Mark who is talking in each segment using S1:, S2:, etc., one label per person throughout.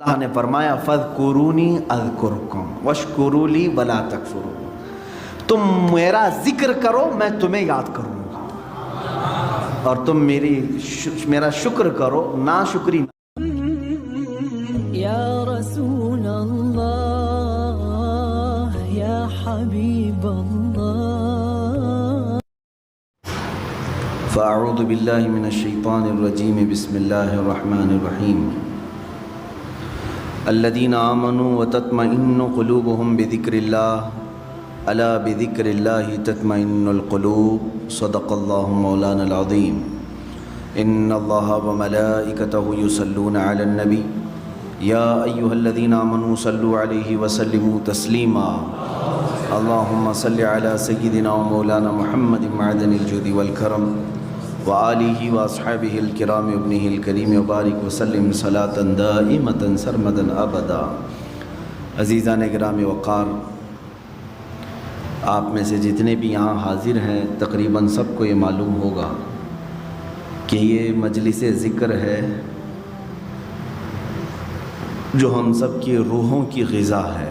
S1: اللہ نے فرمایا فَاذْكُرُونِي أَذْكُرْكُمْ وَاشْكُرُوا لِي وَلَا تَكْفُرُونَ، تم میرا ذکر کرو میں تمہیں یاد کروں گا، اور تم میرا شکر کرو، نا شکری
S2: یا رسول اللہ یا حبیب اللہ۔
S1: فاعوذ باللہ من الشیطان الرجیم، بسم اللہ الرحمن الرحیم۔ الذین آمنوا وتطمئن قلوبهم بذکر اللہ، الا بذکر اللہ تطمئن القلوب، صدق اللہ مولانا العظیم۔ ان اللہ وملائکتہ یصلون علی النبی یا ایہا الذین آمنوا صلوا علیہ وسلموا تسلیما، اللہم صل علی سیدنا مولانا محمد معدن الجود والکرم وآلہ واصحابہ الکرام ابنہ الکریم وبارک وسلم صلاۃ دائمۃ سرمدا ابدا۔ عزیزان گرامی وقار، آپ میں سے جتنے بھی یہاں حاضر ہیں تقریباً سب کو یہ معلوم ہوگا کہ یہ مجلس ذکر ہے جو ہم سب کی روحوں کی غذا ہے۔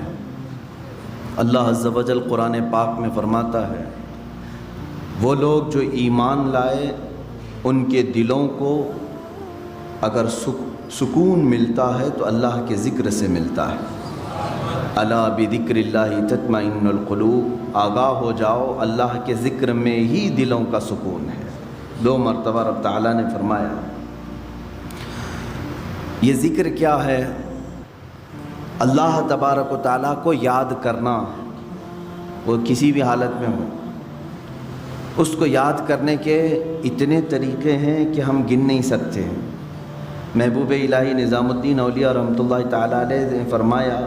S1: اللہ عز و جل قرآن پاک میں فرماتا ہے وہ لوگ جو ایمان لائے ان کے دلوں کو اگر سکون ملتا ہے تو اللہ کے ذکر سے ملتا ہے۔ الا بذکر اللہ تطمئن القلوب، آگاہ ہو جاؤ اللہ کے ذکر میں ہی دلوں کا سکون ہے۔ 2 مرتبہ رب تعالیٰ نے فرمایا۔ یہ ذکر کیا ہے؟ اللہ تبارک و تعالیٰ کو یاد کرنا، وہ کسی بھی حالت میں ہو، اس کو یاد کرنے کے اتنے طریقے ہیں کہ ہم گن نہیں سکتے ہیں۔ محبوب الہی نظام الدین اولیاء رحمۃ اللہ تعالیٰ علیہ نے فرمایا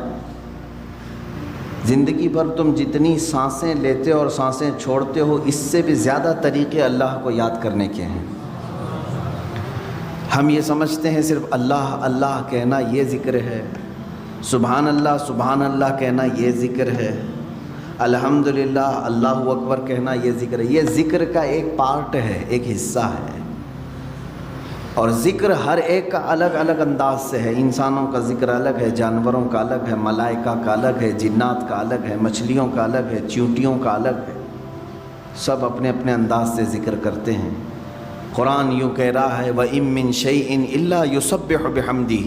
S1: زندگی بھر تم جتنی سانسیں لیتے اور سانسیں چھوڑتے ہو اس سے بھی زیادہ طریقے اللہ کو یاد کرنے کے ہیں۔ ہم یہ سمجھتے ہیں صرف اللہ اللہ کہنا یہ ذکر ہے، سبحان اللہ کہنا یہ ذکر ہے، الحمدللہ اللہ اکبر کہنا یہ ذکر ہے۔ یہ ذکر کا ایک پارٹ ہے، ایک حصہ ہے، اور ذکر ہر ایک کا الگ الگ انداز سے ہے۔ انسانوں کا ذکر الگ ہے، جانوروں کا الگ ہے، ملائکہ کا الگ ہے، جنات کا الگ ہے، مچھلیوں کا الگ ہے، چیونٹیوں کا الگ ہے۔ سب اپنے اپنے انداز سے ذکر کرتے ہیں۔ قرآن یوں کہہ رہا ہے وَإِن مِّن شَيْءٍ إِلَّا يُسَبِّحُ بِحَمْدِهِ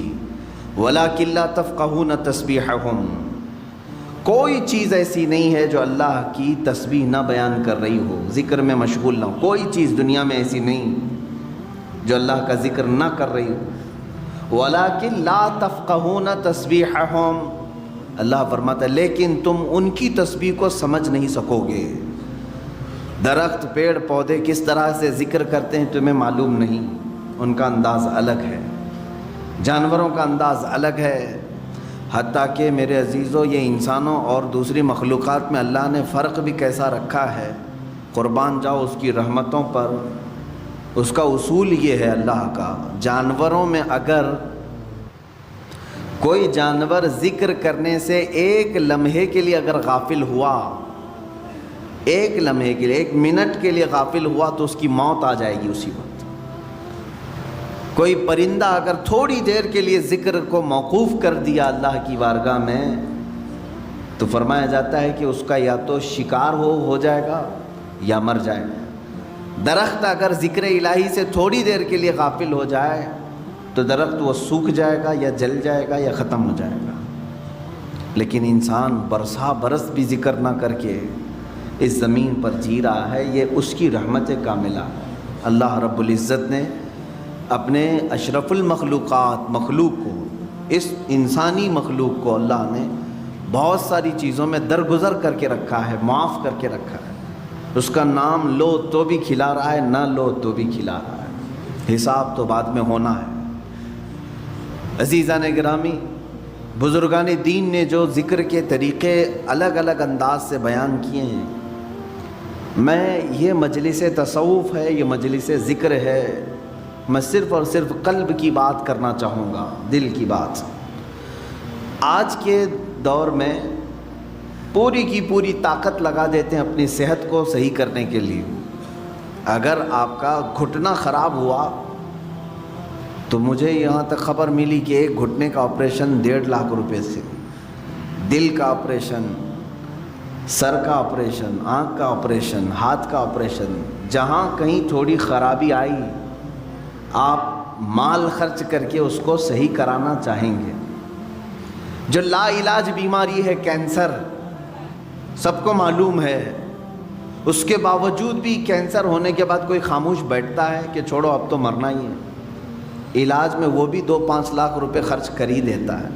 S1: وَلَٰكِن لَّا تَفْقَهُونَ تَسْبِيحَهُمْ، کوئی چیز ایسی نہیں ہے جو اللہ کی تسبیح نہ بیان کر رہی ہو، ذکر میں مشغول نہ ہو۔ کوئی چیز دنیا میں ایسی نہیں جو اللہ کا ذکر نہ کر رہی ہو۔ وَلَٰكِن لَّا تَفْقَهُونَ تَسْبِيحَهُمْ، اللہ فرماتا ہے لیکن تم ان کی تسبیح کو سمجھ نہیں سکو گے۔ درخت پیڑ پودے کس طرح سے ذکر کرتے ہیں تمہیں معلوم نہیں، ان کا انداز الگ ہے، جانوروں کا انداز الگ ہے، حتیٰ کہ میرے عزیزوں یہ انسانوں اور دوسری مخلوقات میں اللہ نے فرق بھی کیسا رکھا ہے۔ قربان جاؤ اس کی رحمتوں پر۔ اس کا اصول یہ ہے اللہ کا، جانوروں میں اگر کوئی جانور ذکر کرنے سے ایک لمحے کے لیے اگر غافل ہوا، ایک لمحے کے لیے، 1 منٹ کے لیے غافل ہوا تو اس کی موت آ جائے گی اسی وقت۔ کوئی پرندہ اگر تھوڑی دیر کے لیے ذکر کو موقوف کر دیا اللہ کی بارگاہ میں تو فرمایا جاتا ہے کہ اس کا یا تو شکار ہو جائے گا یا مر جائے گا۔ درخت اگر ذکر الہی سے تھوڑی دیر کے لیے غافل ہو جائے تو درخت وہ سوکھ جائے گا یا جل جائے گا یا ختم ہو جائے گا۔ لیکن انسان برسا برس بھی ذکر نہ کر کے اس زمین پر جی رہا ہے، یہ اس کی رحمت کاملہ ہے۔ اللہ رب العزت نے اپنے اشرف المخلوقات مخلوق کو، اس انسانی مخلوق کو اللہ نے بہت ساری چیزوں میں درگزر کر کے رکھا ہے، معاف کر کے رکھا ہے۔ اس کا نام لو تو بھی کھلا رہا ہے، نہ لو تو بھی کھلا رہا ہے، حساب تو بعد میں ہونا ہے۔ عزیزان گرامی، بزرگان دین نے جو ذکر کے طریقے الگ الگ انداز سے بیان کیے ہیں، میں یہ مجلس تصوف ہے، یہ مجلس ذکر ہے، میں صرف اور صرف قلب کی بات کرنا چاہوں گا، دل کی بات۔ آج کے دور میں پوری کی پوری طاقت لگا دیتے ہیں اپنی صحت کو صحیح کرنے کے لیے۔ اگر آپ کا گھٹنا خراب ہوا تو مجھے یہاں تک خبر ملی کہ ایک گھٹنے کا آپریشن 1.5 لاکھ روپے سے، دل کا آپریشن، سر کا آپریشن، آنکھ کا آپریشن، ہاتھ کا آپریشن، جہاں کہیں تھوڑی خرابی آئی آپ مال خرچ کر کے اس کو صحیح کرانا چاہیں گے۔ جو لا علاج بیماری ہے کینسر، سب کو معلوم ہے، اس کے باوجود بھی کینسر ہونے کے بعد کوئی خاموش بیٹھتا ہے کہ چھوڑو اب تو مرنا ہی ہے؟ علاج میں وہ بھی 2-5 لاکھ روپے خرچ کر ہی دیتا ہے،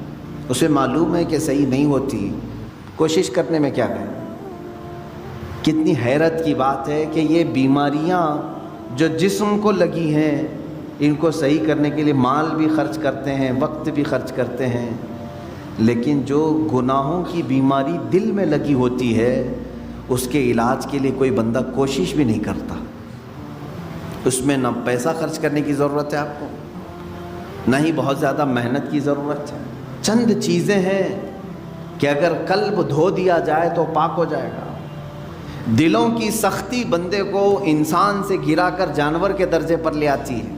S1: اسے معلوم ہے کہ صحیح نہیں ہوتی، کوشش کرنے میں کیا کریں۔ کتنی حیرت کی بات ہے کہ یہ بیماریاں جو جسم کو لگی ہیں، ان کو صحیح کرنے کے لیے مال بھی خرچ کرتے ہیں، وقت بھی خرچ کرتے ہیں، لیکن جو گناہوں کی بیماری دل میں لگی ہوتی ہے اس کے علاج کے لیے کوئی بندہ کوشش بھی نہیں کرتا۔ اس میں نہ پیسہ خرچ کرنے کی ضرورت ہے آپ کو، نہ ہی بہت زیادہ محنت کی ضرورت ہے۔ چند چیزیں ہیں کہ اگر قلب دھو دیا جائے تو پاک ہو جائے گا۔ دلوں کی سختی بندے کو انسان سے گرا کر جانور کے درجے پر لے آتی ہے،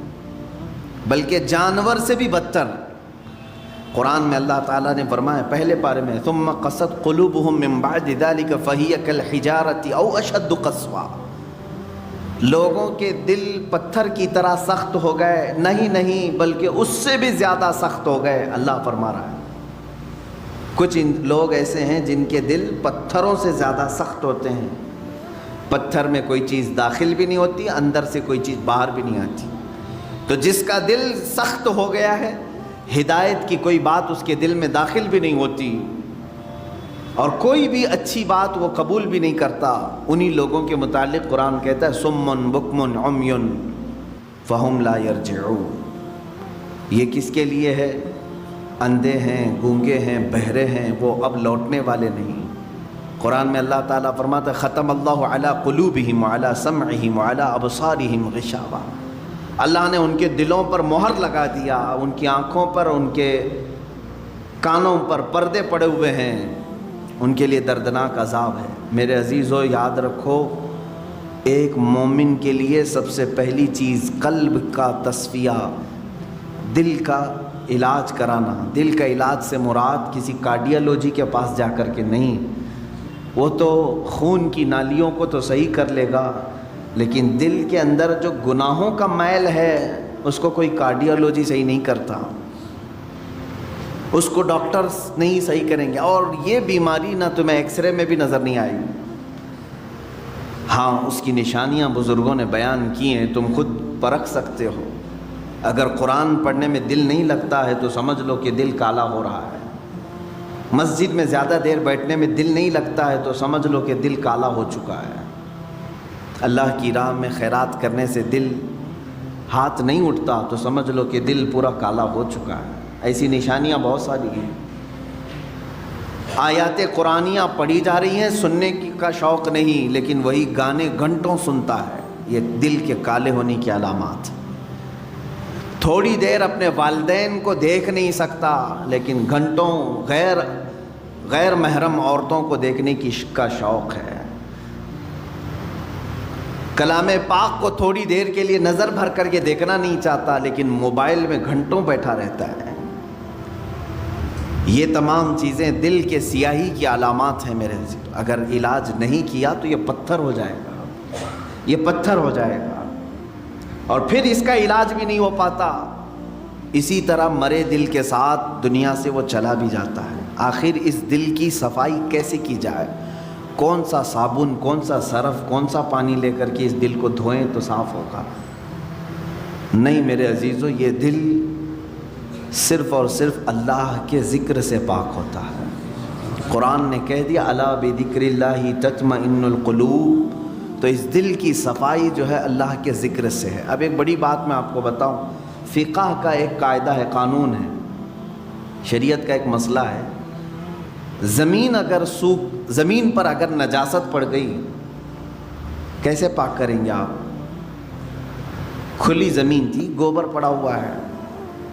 S1: بلکہ جانور سے بھی بدتر۔ قرآن میں اللہ تعالیٰ نے فرمایا پہلے پارے میں، ثم قست قلوبهم من بعد ذلك فهي كالحجارة او اشد قسوة، لوگوں کے دل پتھر کی طرح سخت ہو گئے، نہیں بلکہ اس سے بھی زیادہ سخت ہو گئے، اللہ فرما رہا ہے۔ کچھ لوگ ایسے ہیں جن کے دل پتھروں سے زیادہ سخت ہوتے ہیں، پتھر میں کوئی چیز داخل بھی نہیں ہوتی، اندر سے کوئی چیز باہر بھی نہیں آتی۔ تو جس کا دل سخت ہو گیا ہے، ہدایت کی کوئی بات اس کے دل میں داخل بھی نہیں ہوتی، اور کوئی بھی اچھی بات وہ قبول بھی نہیں کرتا، انہی لوگوں کے متعلق قرآن کہتا ہے صم بکم عمی فہم لا یرجعون۔ یہ کس کے لیے ہے؟ اندھے ہیں، گونگے ہیں، بہرے ہیں، وہ اب لوٹنے والے نہیں۔ قرآن میں اللہ تعالیٰ فرماتا ہے ختم اللہ علی قلوبہم وعلی سمعہم وعلی ابصارہم غشاوہ، اللہ نے ان کے دلوں پر مہر لگا دیا، ان کی آنکھوں پر، ان کے کانوں پر پردے پڑے ہوئے ہیں، ان کے لیے دردناک عذاب ہے۔ میرے عزیزو یاد رکھو، ایک مومن کے لیے سب سے پہلی چیز قلب کا تصفیہ، دل کا علاج کرانا۔ دل کا علاج سے مراد کسی کارڈیالوجی کے پاس جا کر کے نہیں، وہ تو خون کی نالیوں کو تو صحیح کر لے گا، لیکن دل کے اندر جو گناہوں کا میل ہے اس کو کوئی کارڈیالوجی صحیح نہیں کرتا، اس کو ڈاکٹرز نہیں صحیح کریں گے، اور یہ بیماری نہ تمہیں ایکس رے میں بھی نظر نہیں آئے گی۔ ہاں اس کی نشانیاں بزرگوں نے بیان کی ہیں، تم خود پرکھ سکتے ہو۔ اگر قرآن پڑھنے میں دل نہیں لگتا ہے تو سمجھ لو کہ دل کالا ہو رہا ہے، مسجد میں زیادہ دیر بیٹھنے میں دل نہیں لگتا ہے تو سمجھ لو کہ دل کالا ہو چکا ہے، اللہ کی راہ میں خیرات کرنے سے دل ہاتھ نہیں اٹھتا تو سمجھ لو کہ دل پورا کالا ہو چکا ہے۔ ایسی نشانیاں بہت ساری ہیں۔ آیات قرآنیاں پڑھی جا رہی ہیں، سننے کا شوق نہیں، لیکن وہی گانے گھنٹوں سنتا ہے، یہ دل کے کالے ہونے کی علامات۔ تھوڑی دیر اپنے والدین کو دیکھ نہیں سکتا، لیکن گھنٹوں غیر محرم عورتوں کو دیکھنے کا شوق ہے۔ کلام پاک کو تھوڑی دیر کے لیے نظر بھر کر کے دیکھنا نہیں چاہتا، لیکن موبائل میں گھنٹوں بیٹھا رہتا ہے۔ یہ تمام چیزیں دل کے سیاہی کی علامات ہیں میرے عزیز۔ اگر علاج نہیں کیا تو یہ پتھر ہو جائے گا، یہ پتھر ہو جائے گا، اور پھر اس کا علاج بھی نہیں ہو پاتا۔ اسی طرح مرے دل کے ساتھ دنیا سے وہ چلا بھی جاتا ہے۔ آخر اس دل کی صفائی کیسے کی جائے؟ کون سا صابن، کون سا سرف، کون سا پانی لے کر کے اس دل کو دھوئیں تو صاف ہوگا؟ نہیں میرے عزیزو، یہ دل صرف اور صرف اللہ کے ذکر سے پاک ہوتا ہے۔ قرآن نے کہہ دیا الا بذکر اللہ تطمئن القلوب، تو اس دل کی صفائی جو ہے اللہ کے ذکر سے ہے۔ اب ایک بڑی بات میں آپ کو بتاؤں، فقہ کا ایک قاعدہ ہے، قانون ہے، شریعت کا ایک مسئلہ ہے، زمین پر اگر نجاست پڑ گئی کیسے پاک کریں گے آپ؟ کھلی زمین تھی، گوبر پڑا ہوا ہے،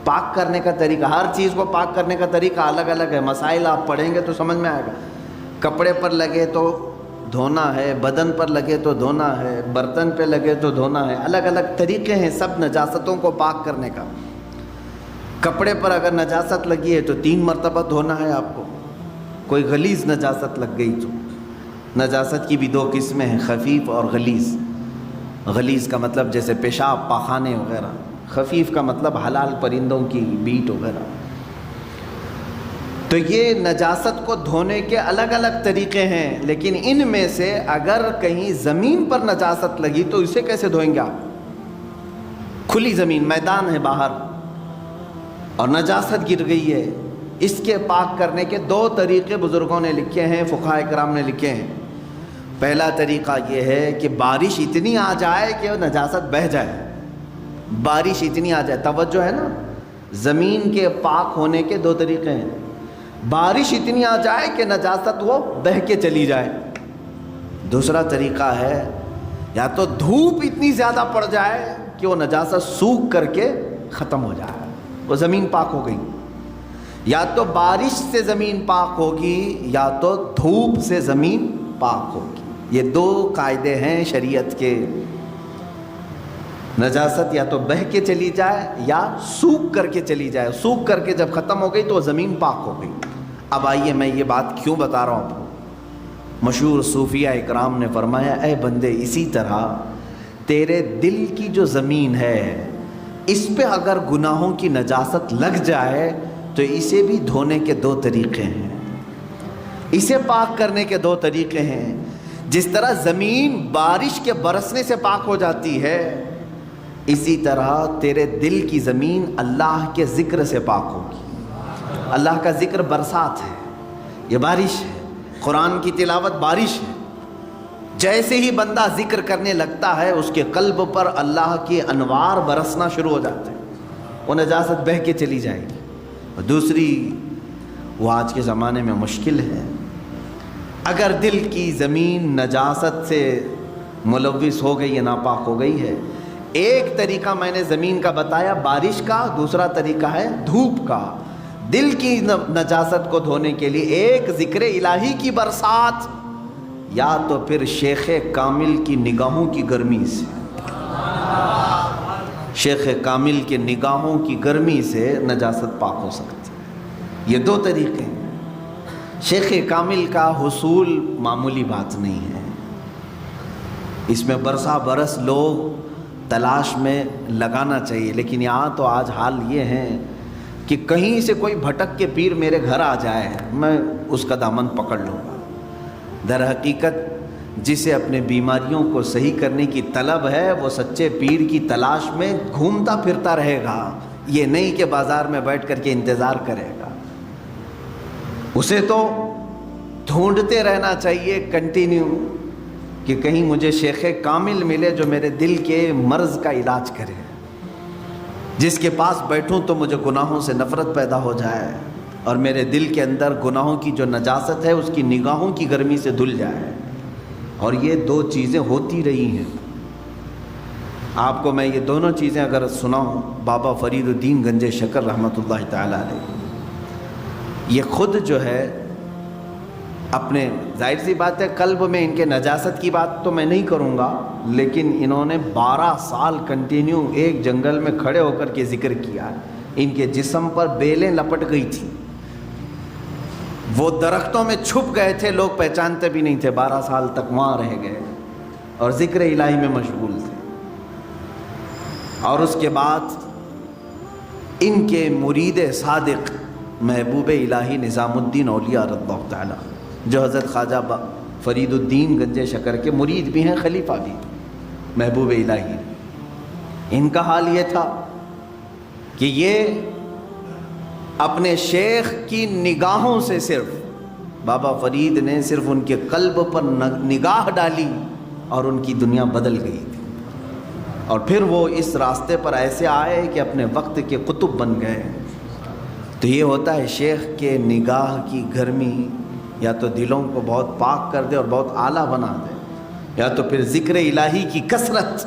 S1: پاک کرنے کا طریقہ، ہر چیز کو پاک کرنے کا طریقہ الگ الگ ہے۔ مسائل آپ پڑھیں گے تو سمجھ میں آئے گا۔ کپڑے پر لگے تو دھونا ہے، بدن پر لگے تو دھونا ہے، برتن پہ لگے تو دھونا ہے، الگ الگ طریقے ہیں سب نجاستوں کو پاک کرنے کا۔ کپڑے پر اگر نجاست لگی ہے تو 3 مرتبہ دھونا ہے آپ کو. کوئی غلیظ نجاست لگ گئی تو نجاست کی بھی 2 قسمیں ہیں، خفیف اور غلیظ. غلیظ کا مطلب جیسے پیشاب پاخانے وغیرہ، خفیف کا مطلب حلال پرندوں کی بیٹ وغیرہ. تو یہ نجاست کو دھونے کے الگ الگ طریقے ہیں، لیکن ان میں سے اگر کہیں زمین پر نجاست لگی تو اسے کیسے دھوئیں گے آپ؟ کھلی زمین، میدان ہے باہر اور نجاست گر گئی ہے، اس کے پاک کرنے کے 2 طریقے بزرگوں نے لکھے ہیں، فقہاء کرام نے لکھے ہیں. پہلا طریقہ یہ ہے کہ بارش اتنی آ جائے کہ نجاست بہہ جائے. بارش اتنی آ جائے، توجہ ہے نا، زمین کے پاک ہونے کے 2 طریقے ہیں. بارش اتنی آ جائے کہ نجاست وہ بہہ کے چلی جائے. دوسرا طریقہ ہے یا تو دھوپ اتنی زیادہ پڑ جائے کہ وہ نجاست سوکھ کر کے ختم ہو جائے، وہ زمین پاک ہو گئی. یا تو بارش سے زمین پاک ہوگی یا تو دھوپ سے زمین پاک ہوگی. یہ 2 قاعدے ہیں شریعت کے. نجاست یا تو بہہ کے چلی جائے یا سوکھ کر کے چلی جائے. سوکھ کر کے جب ختم ہو گئی تو وہ زمین پاک ہو گئی. اب آئیے میں یہ بات کیوں بتا رہا ہوں آپ کو. مشہور صوفیہ اکرام نے فرمایا، اے بندے، اسی طرح تیرے دل کی جو زمین ہے اس پہ اگر گناہوں کی نجاست لگ جائے تو اسے بھی دھونے کے 2 طریقے ہیں، اسے پاک کرنے کے 2 طریقے ہیں. جس طرح زمین بارش کے برسنے سے پاک ہو جاتی ہے، اسی طرح تیرے دل کی زمین اللہ کے ذکر سے پاک ہوگی. اللہ کا ذکر برسات ہے، یہ بارش ہے. قرآن کی تلاوت بارش ہے. جیسے ہی بندہ ذکر کرنے لگتا ہے اس کے قلب پر اللہ کے انوار برسنا شروع ہو جاتے ہیں، وہ نجاست بہہ کے چلی جائے گی. اور دوسری، وہ آج کے زمانے میں مشکل ہے. اگر دل کی زمین نجاست سے ملوث ہو گئی ہے، ناپاک ہو گئی ہے، ایک طریقہ میں نے زمین کا بتایا بارش کا، دوسرا طریقہ ہے دھوپ کا. دل کی نجاست کو دھونے کے لیے ایک ذکر الہی کی برسات، یا تو پھر شیخ کامل کی نگاہوں کی گرمی سے. شیخ کامل کے نگاہوں کی گرمی سے نجاست پاک ہو سکتی ہے. یہ 2 طریقے ہیں. شیخ کامل کا حصول معمولی بات نہیں ہے، اس میں برسا برس لوگ تلاش میں لگانا چاہیے. لیکن یہاں تو آج حال یہ ہے کہ کہیں سے کوئی بھٹک کے پیر میرے گھر آ جائے میں اس کا دامن پکڑ لوں گا. در حقیقت جسے اپنے بیماریوں کو صحیح کرنے کی طلب ہے وہ سچے پیر کی تلاش میں گھومتا پھرتا رہے گا، یہ نہیں کہ بازار میں بیٹھ کر کے انتظار کرے گا. اسے تو ڈھونڈتے رہنا چاہیے کنٹینیو کہ کہیں مجھے شیخ کامل ملے جو میرے دل کے مرض کا علاج کرے، جس کے پاس بیٹھوں تو مجھے گناہوں سے نفرت پیدا ہو جائے اور میرے دل کے اندر گناہوں کی جو نجاست ہے اس کی نگاہوں کی گرمی سے دھل جائے. اور یہ 2 چیزیں ہوتی رہی ہیں. آپ کو میں یہ دونوں چیزیں اگر سناؤں، بابا فرید الدین گنج شکر رحمۃ اللہ تعالیٰ علیہ، یہ خود جو ہے اپنے، ظاہر سی بات ہے قلب میں ان کے نجاست کی بات تو میں نہیں کروں گا، لیکن انہوں نے 12 سال کنٹینیو ایک جنگل میں کھڑے ہو کر کے ذکر کیا. ان کے جسم پر بیلیں لپٹ گئی تھیں، وہ درختوں میں چھپ گئے تھے، لوگ پہچانتے بھی نہیں تھے. 12 سال تک وہاں رہ گئے اور ذکر الہی میں مشغول تھے. اور اس کے بعد ان کے مرید صادق محبوب الہی نظام الدین اولیاء رضی اللہ تعالیٰ، جو حضرت خواجہ فرید الدین گنج شکر کے مرید بھی ہیں، خلیفہ بھی، محبوب الہی، ان کا حال یہ تھا کہ یہ اپنے شیخ کی نگاہوں سے، صرف بابا فرید نے صرف ان کے قلب پر نگاہ ڈالی اور ان کی دنیا بدل گئی تھی. اور پھر وہ اس راستے پر ایسے آئے کہ اپنے وقت کے قطب بن گئے. تو یہ ہوتا ہے شیخ کے نگاہ کی گرمی یا تو دلوں کو بہت پاک کر دے اور بہت اعلیٰ بنا دے، یا تو پھر ذکر الہی کی کثرت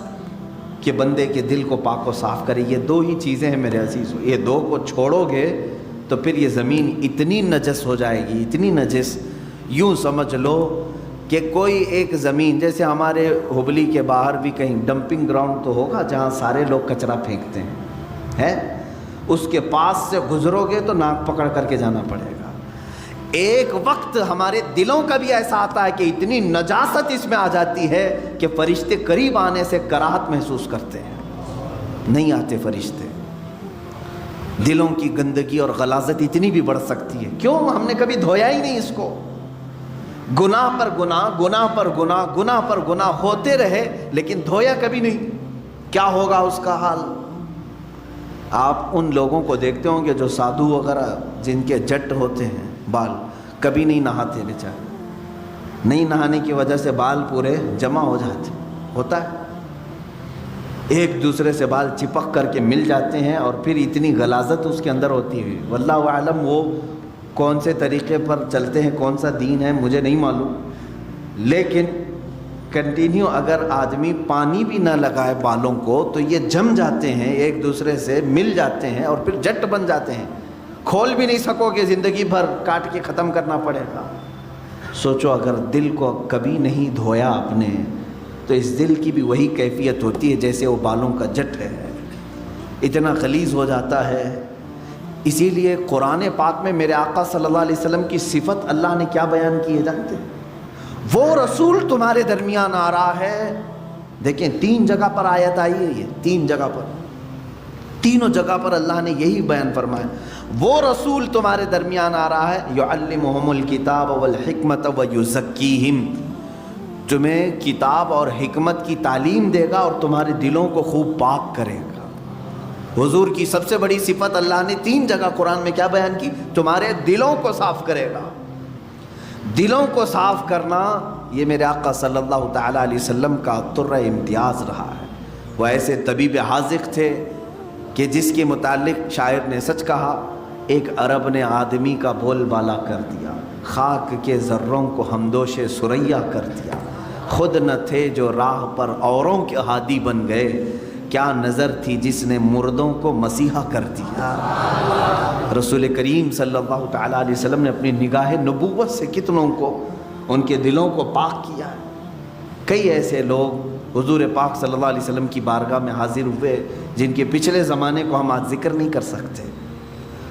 S1: کہ بندے کے دل کو پاک و صاف کرے. یہ 2 ہی چیزیں ہیں میرے عزیزو. یہ 2 کو چھوڑو گے تو پھر یہ زمین اتنی نجس ہو جائے گی، اتنی نجس، یوں سمجھ لو کہ کوئی ایک زمین، جیسے ہمارے ہبلی کے باہر بھی کہیں ڈمپنگ گراؤنڈ تو ہوگا جہاں سارے لوگ کچرا پھینکتے ہیں، اس کے پاس سے گزرو گے تو ناک پکڑ کر کے جانا پڑے گا۔ ایک وقت ہمارے دلوں کا بھی ایسا آتا ہے کہ اتنی نجاست اس میں آ جاتی ہے کہ فرشتے قریب آنے سے کراہت محسوس کرتے ہیں، نہیں آتے فرشتے۔ دلوں کی گندگی اور غلاظت اتنی بھی بڑھ سکتی ہے، کیوں؟ ہم نے کبھی دھویا ہی نہیں اس کو۔ گناہ پر گناہ، گناہ پر گناہ، گناہ پر گناہ ہوتے رہے لیکن دھویا کبھی نہیں، کیا ہوگا اس کا حال؟ آپ ان لوگوں کو دیکھتے ہوں گے جو سادھو وغیرہ جن کے جٹ ہوتے ہیں بال، کبھی نہیں نہاتے بیچارے، نہیں نہانے کی وجہ سے بال پورے جمع ہو جاتے، ہوتا ہے، ایک دوسرے سے بال چپک کر کے مل جاتے ہیں اور پھر اتنی غلاظت اس کے اندر ہوتی ہے۔ واللہ اعلم وہ کون سے طریقے پر چلتے ہیں، کون سا دین ہے مجھے نہیں معلوم، لیکن کنٹینیو اگر آدمی پانی بھی نہ لگائے بالوں کو تو یہ جم جاتے ہیں، ایک دوسرے سے مل جاتے ہیں اور پھر جٹ بن جاتے ہیں، کھول بھی نہیں سکو گے، زندگی بھر کاٹ کے ختم کرنا پڑے گا۔ سوچو اگر دل کو کبھی نہیں دھویا آپ نے تو اس دل کی بھی وہی کیفیت ہوتی ہے جیسے وہ بالوں کا جٹ ہے، اتنا غلیظ ہو جاتا ہے۔ اسی لیے قرآن پاک میں میرے آقا صلی اللہ علیہ وسلم کی صفت اللہ نے کیا بیان کی ہے جانتے ہیں؟ وہ رسول تمہارے درمیان آ رہا ہے، دیکھیں 3 جگہ پر آیت آئی ہے، یہ 3 جگہ پر، تینوں جگہ پر اللہ نے یہی بیان فرمایا، وہ رسول تمہارے درمیان آ رہا ہے، یعلمہم الکتاب والحکمت ویزکیہم، تمہیں کتاب اور حکمت کی تعلیم دے گا اور تمہارے دلوں کو خوب پاک کرے گا۔ حضور کی سب سے بڑی صفت اللہ نے 3 جگہ قرآن میں کیا بیان کی؟ تمہارے دلوں کو صاف کرے گا۔ دلوں کو صاف کرنا یہ میرے آقا صلی اللہ تعالیٰ علیہ وسلم کا طرہ امتیاز رہا ہے۔ وہ ایسے طبیب حاذق تھے کہ جس کے متعلق شاعر نے سچ کہا، ایک عرب نے آدمی کا بول بالا کر دیا، خاک کے ذروں کو ہمدوش ثریا کر دیا، خود نہ تھے جو راہ پر اوروں کے ہادی بن گئے، کیا نظر تھی جس نے مردوں کو مسیحا کر دیا۔ رسول کریم صلی اللہ تعالیٰ علیہ وسلم نے اپنی نگاہ نبوت سے کتنوں کو ان کے دلوں کو پاک کیا ہے۔ کئی ایسے لوگ حضور پاک صلی اللہ علیہ وسلم کی بارگاہ میں حاضر ہوئے جن کے پچھلے زمانے کو ہم آج ذکر نہیں کر سکتے۔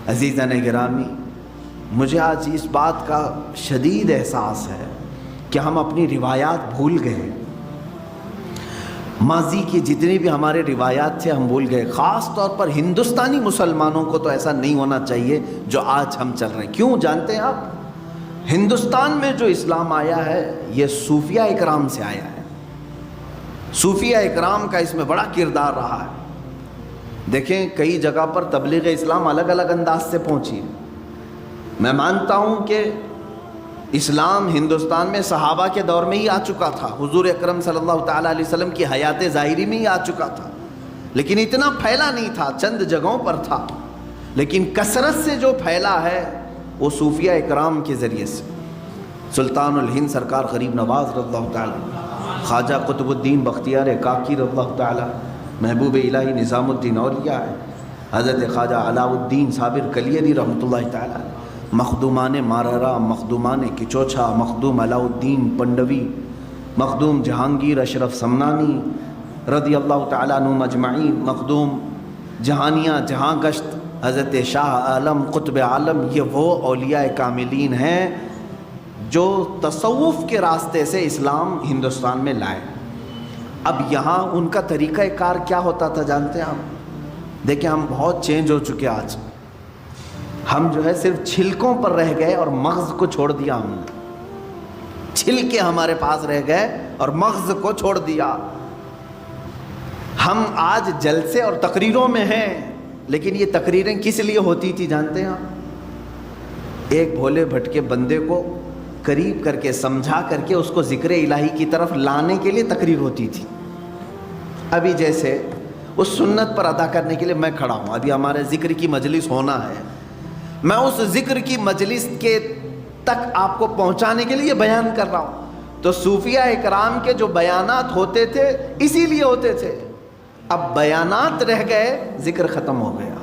S1: عزیزان گرامی، مجھے آج اس بات کا شدید احساس ہے کہ ہم اپنی روایات بھول گئے، ماضی کی جتنی بھی ہمارے روایات تھے ہم بھول گئے۔ خاص طور پر ہندوستانی مسلمانوں کو تو ایسا نہیں ہونا چاہیے جو آج ہم چل رہے ہیں۔ کیوں جانتے ہیں آپ؟ ہندوستان میں جو اسلام آیا ہے یہ صوفیہ اکرام سے آیا ہے، صوفیہ اکرام کا اس میں بڑا کردار رہا ہے۔ دیکھیں کئی جگہ پر تبلیغ اسلام الگ الگ انداز سے پہنچی ہے۔ میں مانتا ہوں کہ اسلام ہندوستان میں صحابہ کے دور میں ہی آ چکا تھا، حضور اکرم صلی اللہ تعالیٰ علیہ وسلم کی حیات ظاہری میں ہی آ چکا تھا، لیکن اتنا پھیلا نہیں تھا، چند جگہوں پر تھا۔ لیکن کثرت سے جو پھیلا ہے وہ صوفیہ اکرام کے ذریعے سے۔ سلطان الہند سرکار غریب نواز رضی اللہ تعالیٰ، خواجہ قطب الدین بختیار کاکی رضی اللہ تعالیٰ، محبوب الہی نظام الدین اولیاء ہے، حضرت خواجہ علاء الدین صابر کلیری رحمۃ اللہ تعالیٰ، مخدومان ماررا، مخدومان کچوچھا، مخدوم علاء الدین پنڈوی، مخدوم جہانگیر اشرف سمنانی رضی اللہ تعالیٰ عنہم اجمعین، مخدوم جہانیہ جہاں گشت حضرت شاہ عالم قطب عالم، یہ وہ اولیاء کاملین ہیں جو تصوف کے راستے سے اسلام ہندوستان میں لائے۔ اب یہاں ان کا طریقہ کار کیا ہوتا تھا جانتے ہیں آپ؟ دیکھیں ہم بہت چینج ہو چکے آج، ہم جو ہے صرف چھلکوں پر رہ گئے اور مغز کو چھوڑ دیا، ہم نے چھلکے ہمارے پاس رہ گئے اور مغز کو چھوڑ دیا۔ ہم آج جلسے اور تقریروں میں ہیں، لیکن یہ تقریریں کس لیے ہوتی تھی جانتے ہیں آپ؟ ایک بھولے بھٹکے بندے کو قریب کر کے سمجھا کر کے اس کو ذکر الہی کی طرف لانے کے لیے تقریر ہوتی تھی۔ ابھی جیسے اس سنت پر ادا کرنے کے لیے میں کھڑا ہوں، ابھی ہمارے ذکر کی مجلس ہونا ہے، میں اس ذکر کی مجلس کے تک آپ کو پہنچانے کے لیے بیان کر رہا ہوں۔ تو صوفیہ اکرام کے جو بیانات ہوتے تھے اسی لیے ہوتے تھے، اب بیانات رہ گئے، ذکر ختم ہو گیا،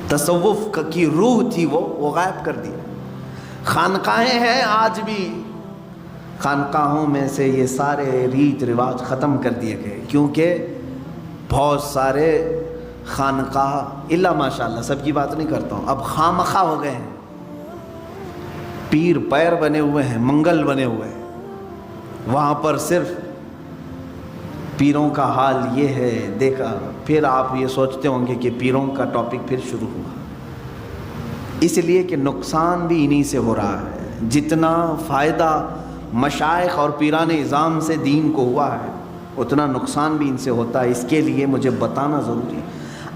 S1: تصوف کی روح تھی وہ غائب کر دی۔ خانقاہیں ہیں آج بھی، خانقاہوں میں سے یہ سارے ریت رواج ختم کر دیے گئے، کیونکہ بہت سارے خانقاہ اللہ ماشاءاللہ سب کی بات نہیں کرتا ہوں، اب خامخواہ ہو گئے ہیں، پیر پیر بنے ہوئے ہیں، منگل بنے ہوئے ہیں، وہاں پر صرف پیروں کا حال یہ ہے دیکھا۔ پھر آپ یہ سوچتے ہوں گے کہ پیروں کا ٹاپک پھر شروع ہوا، اس لیے کہ نقصان بھی انہی سے ہو رہا ہے۔ جتنا فائدہ مشائخ اور پیران اعظام سے دین کو ہوا ہے اتنا نقصان بھی ان سے ہوتا ہے، اس کے لیے مجھے بتانا ضروری ہے۔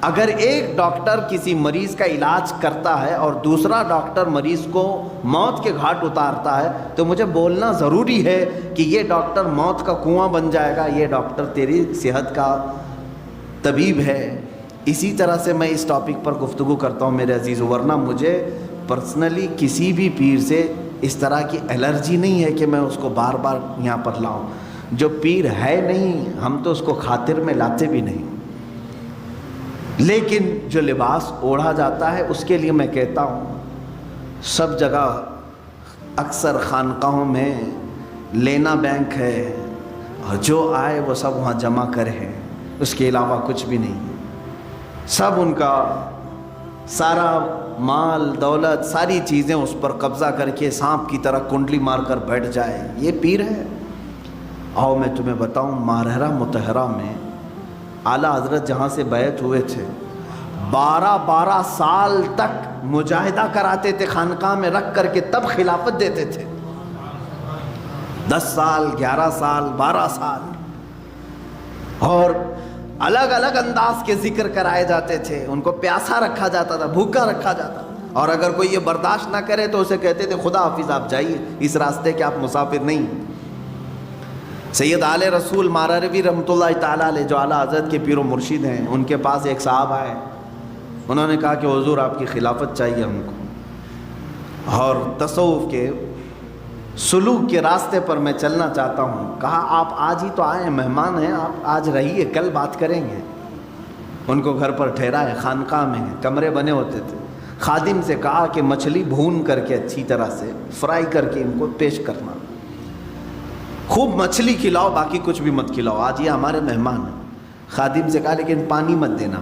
S1: اگر ایک ڈاکٹر کسی مریض کا علاج کرتا ہے اور دوسرا ڈاکٹر مریض کو موت کے گھاٹ اتارتا ہے تو مجھے بولنا ضروری ہے کہ یہ ڈاکٹر موت کا کنواں بن جائے گا، یہ ڈاکٹر تیری صحت کا طبیب ہے۔ اسی طرح سے میں اس ٹاپک پر گفتگو کرتا ہوں میرے عزیز، ورنہ مجھے پرسنلی کسی بھی پیر سے اس طرح کی الرجی نہیں ہے کہ میں اس کو بار بار یہاں پر لاؤں۔ جو پیر ہے نہیں ہم تو اس کو خاطر میں لاتے بھی نہیں، لیکن جو لباس اوڑھا جاتا ہے اس کے لیے میں کہتا ہوں سب جگہ اکثر خانقاہوں میں لینا بینک ہے اور جو آئے وہ سب وہاں جمع کرے، اس کے علاوہ کچھ بھی نہیں، سب ان کا سارا مال دولت ساری چیزیں اس پر قبضہ کر کے سانپ کی طرح کنڈلی مار کر بیٹھ جائے، یہ پیر ہے۔ آؤ میں تمہیں بتاؤں، ماہرہ مطہرہ میں اعلیٰ حضرت جہاں سے بیعت ہوئے تھے 12 سال تک مجاہدہ کراتے تھے خانقاہ میں رکھ کر کے، تب خلافت دیتے تھے۔ 10 سال 11 سال 12 سال اور الگ الگ انداز کے ذکر کرائے جاتے تھے، ان کو پیاسا رکھا جاتا تھا، بھوکا رکھا جاتا، اور اگر کوئی یہ برداشت نہ کرے تو اسے کہتے تھے خدا حافظ آپ جائیے، اس راستے کے آپ مسافر نہیں۔ سید آل رسول ماراروی رحمۃ اللہ تعالیٰ علیہ جو اعلیٰ حضرت کے پیر و مرشد ہیں، ان کے پاس ایک صاحب آئے، انہوں نے کہا کہ حضور آپ کی خلافت چاہیے ہم کو، اور تصوف کے سلوک کے راستے پر میں چلنا چاہتا ہوں۔ کہا آپ آج ہی تو آئے ہیں، مہمان ہیں، آپ آج رہیے، کل بات کریں گے۔ ان کو گھر پر ٹھہرایا، خانقاہ میں کمرے بنے ہوتے تھے، خادم سے کہا کہ مچھلی بھون کر کے اچھی طرح سے فرائی کر کے ان کو پیش کرنا، خوب مچھلی کھلاؤ، باقی کچھ بھی مت کھلاؤ، آج یہ ہمارے مہمان ہیں۔ خادم سے کہا لیکن پانی مت دینا،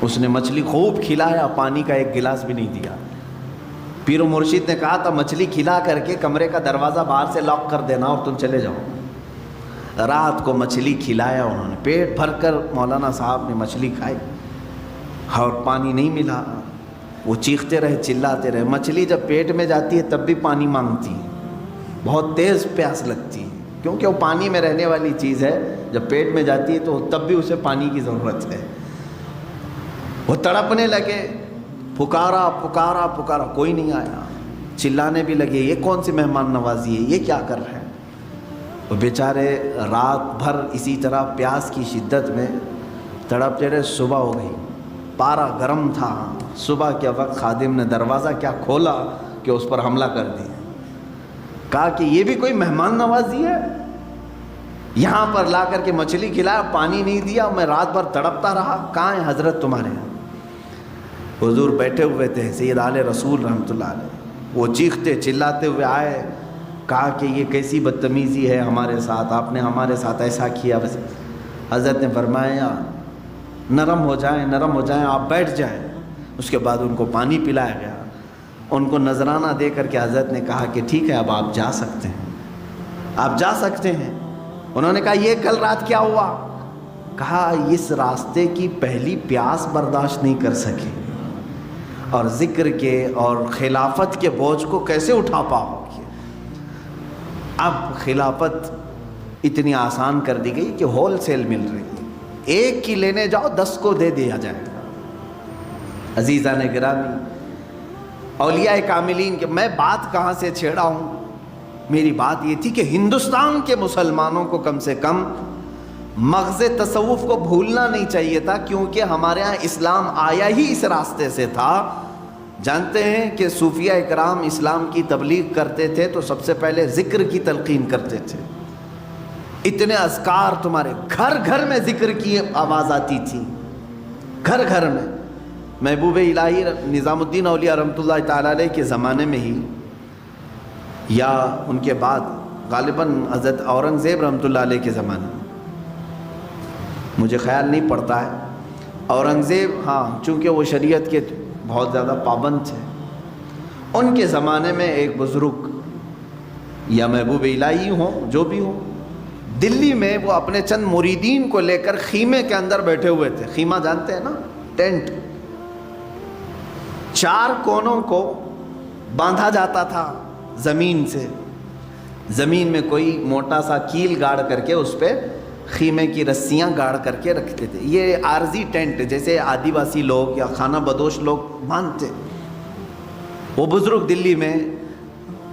S1: اس نے مچھلی خوب کھلایا، پانی کا ایک گلاس بھی نہیں دیا۔ پیر و مرشد نے کہا تھا مچھلی کھلا کر کے کمرے کا دروازہ باہر سے لاک کر دینا اور تم چلے جاؤ۔ رات کو مچھلی کھلایا انہوں نے، پیٹ بھر کر مولانا صاحب نے مچھلی کھائی اور پانی نہیں ملا۔ وہ چیختے رہے، چلاتے رہے۔ مچھلی جب پیٹ میں جاتی ہے تب بھی پانی مانگتی ہے، بہت تیز پیاس لگتی ہے، کیونکہ وہ پانی میں رہنے والی چیز ہے، جب پیٹ میں جاتی ہے تو تب بھی اسے پانی کی ضرورت ہے۔ وہ تڑپنے لگے، پکارا پکارا پکارا، کوئی نہیں آیا، چلانے بھی لگے یہ کون سی مہمان نوازی ہے، یہ کیا کر رہے ہیں۔ وہ بیچارے رات بھر اسی طرح پیاس کی شدت میں تڑپتے رہے۔ صبح ہو گئی، پارا گرم تھا، صبح کے وقت خادم نے دروازہ کیا کھولا کہ اس پر حملہ کر دیا، کہا کہ یہ بھی کوئی مہمان نوازی ہے، یہاں پر لا کر کے مچھلی کھلایا، پانی نہیں دیا، میں رات بھر تڑپتا رہا، کہاں ہے حضرت تمہارے؟ حضور بیٹھے ہوئے تھے، سید آل رسول رحمۃ اللہ علیہ، وہ چیختے چلاتے ہوئے آئے، کہا کہ یہ کیسی بدتمیزی ہے ہمارے ساتھ، آپ نے ہمارے ساتھ ایسا کیا۔ بس حضرت نے فرمایا نرم ہو جائیں نرم ہو جائیں، آپ بیٹھ جائیں۔ اس کے بعد ان کو پانی پلایا گیا، ان کو نذرانہ دے کر کے حضرت نے کہا کہ ٹھیک ہے اب آپ جا سکتے ہیں، آپ جا سکتے ہیں۔ انہوں نے کہا یہ کل رات کیا ہوا؟ کہا اس راستے کی پہلی پیاس برداشت نہیں کر سکے، اور ذکر کے اور خلافت کے بوجھ کو کیسے اٹھا پاؤ گے؟ اب خلافت اتنی آسان کر دی گئی کہ ہول سیل مل رہی ہے، ایک کی لینے جاؤ 10 کو دے دیا جائے گا۔ عزیزان گرامی، اولیاء کاملین کے میں بات کہاں سے چھیڑا ہوں، میری بات یہ تھی کہ ہندوستان کے مسلمانوں کو کم سے کم مغز تصوف کو بھولنا نہیں چاہیے تھا، کیونکہ ہمارے ہاں اسلام آیا ہی اس راستے سے تھا۔ جانتے ہیں کہ صوفیہ اکرام اسلام کی تبلیغ کرتے تھے تو سب سے پہلے ذکر کی تلقین کرتے تھے، اتنے اذکار تمہارے گھر گھر میں ذکر کی آواز آتی تھی، گھر گھر میں۔ محبوب الہی نظام الدین اولیاء رحمۃ اللہ تعالیٰ علیہ کے زمانے میں ہی یا ان کے بعد غالباً حضرت اورنگزیب رحمۃ اللہ علیہ کے زمانے میں مجھے خیال نہیں پڑتا ہے اورنگزیب، ہاں چونکہ وہ شریعت کے بہت زیادہ پابند تھے، ان کے زمانے میں ایک بزرگ یا محبوب الہی ہوں جو بھی ہوں، دلی میں وہ اپنے چند مریدین کو لے کر خیمے کے اندر بیٹھے ہوئے تھے۔ خیمہ جانتے ہیں نا، ٹینٹ، 4 کونوں کو باندھا جاتا تھا زمین سے، زمین میں کوئی موٹا سا کیل گاڑ کر کے اس پہ خیمے کی رسیاں گاڑ کر کے رکھتے تھے۔ یہ عارضی ٹینٹ جیسے آدیواسی لوگ یا خانہ بدوش لوگ باندھتے، وہ بزرگ دلی میں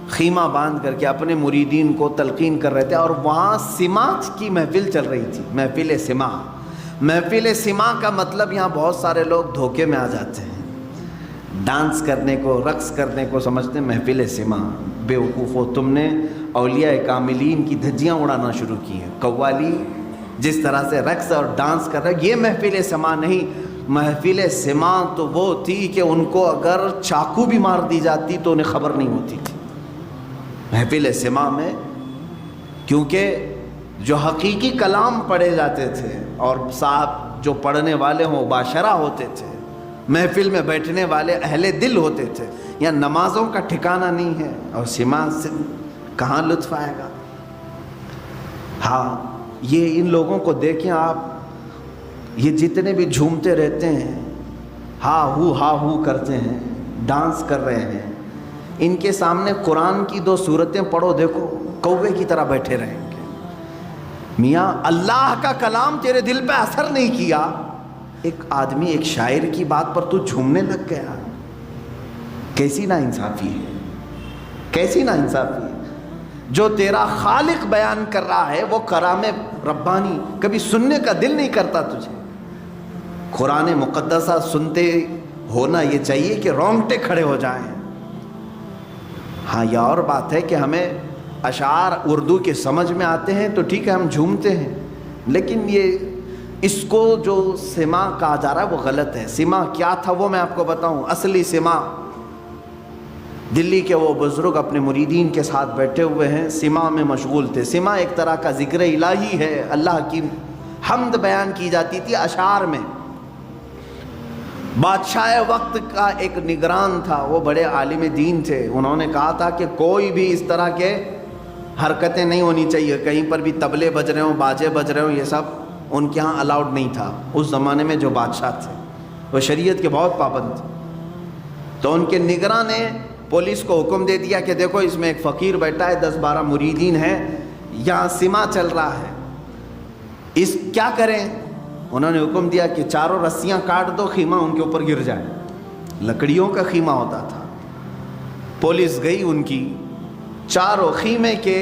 S1: خیمہ باندھ کر کے اپنے مریدین کو تلقین کر رہے تھے، اور وہاں سماع کی محفل چل رہی تھی، محفل سماع۔ محفل سماع کا مطلب یہاں بہت سارے لوگ دھوکے میں آ جاتے ہیں، ڈانس کرنے کو، رقص کرنے کو سمجھتے ہیں محفل سماع۔ بے وقوفو، تم نے اولیاء کاملین کی دھجیاں اڑانا شروع کی ہیں۔ قوالی جس طرح سے رقص اور ڈانس کر رہے، یہ محفل سماع نہیں۔ محفل سماع تو وہ تھی کہ ان کو اگر چاقو بھی مار دی جاتی تو انہیں خبر نہیں ہوتی تھی۔ محفل سماع میں کیونکہ جو حقیقی کلام پڑھے جاتے تھے اور صاحب جو پڑھنے والے ہوں باشرہ ہوتے تھے، محفل میں بیٹھنے والے اہل دل ہوتے تھے، یا نمازوں کا ٹھکانہ نہیں ہے، اور سماع سے کہاں لطف آئے گا۔ ہاں، یہ ان لوگوں کو دیکھیں آپ، یہ جتنے بھی جھومتے رہتے ہیں، ہا ہو کرتے ہیں، ڈانس کر رہے ہیں، ان کے سامنے قرآن کی 2 سورتیں پڑھو، دیکھو کوے کی طرح بیٹھے رہیں گے۔ میاں اللہ کا کلام تیرے دل پہ اثر نہیں کیا، ایک آدمی ایک شاعر کی بات پر تو جھومنے لگ گیا، کیسی نا انصافی ہے، کیسی نا انصافی ہے۔ جو تیرا خالق بیان کر رہا ہے وہ کلام ربانی، کبھی سننے کا دل نہیں کرتا تجھے؟ قرآن مقدسہ سنتے ہونا یہ چاہیے کہ رونگٹے کھڑے ہو جائیں۔ ہاں، یہ اور بات ہے کہ ہمیں اشعار اردو کے سمجھ میں آتے ہیں تو ٹھیک ہے، ہم جھومتے ہیں، لیکن یہ اس کو جو سماع کہا جا رہا ہے وہ غلط ہے۔ سماع کیا تھا وہ میں آپ کو بتاؤں۔ اصلی سماع، دلی کے وہ بزرگ اپنے مریدین کے ساتھ بیٹھے ہوئے ہیں، سماع میں مشغول تھے۔ سماع ایک طرح کا ذکر الہی ہے، اللہ کی حمد بیان کی جاتی تھی اشعار میں۔ بادشاہ وقت کا ایک نگران تھا، وہ بڑے عالم دین تھے، انہوں نے کہا تھا کہ کوئی بھی اس طرح کے حرکتیں نہیں ہونی چاہیے، کہیں پر بھی طبلے بج رہے ہوں، باجے بج رہے ہوں، یہ سب ان کے ہاں الاؤڈ نہیں تھا۔ اس زمانے میں جو بادشاہ تھے وہ شریعت کے بہت پابند تھے، تو ان کے نگراں نے پولیس کو حکم دے دیا کہ دیکھو اس میں ایک فقیر بیٹھا ہے، 10-12 مریدین ہیں، یہاں سماع چل رہا ہے، اس کیا کریں؟ انہوں نے حکم دیا کہ 4 رسیاں کاٹ دو، خیمہ ان کے اوپر گر جائے۔ لکڑیوں کا خیمہ ہوتا تھا۔ پولیس گئی، ان کی 4 خیمے کے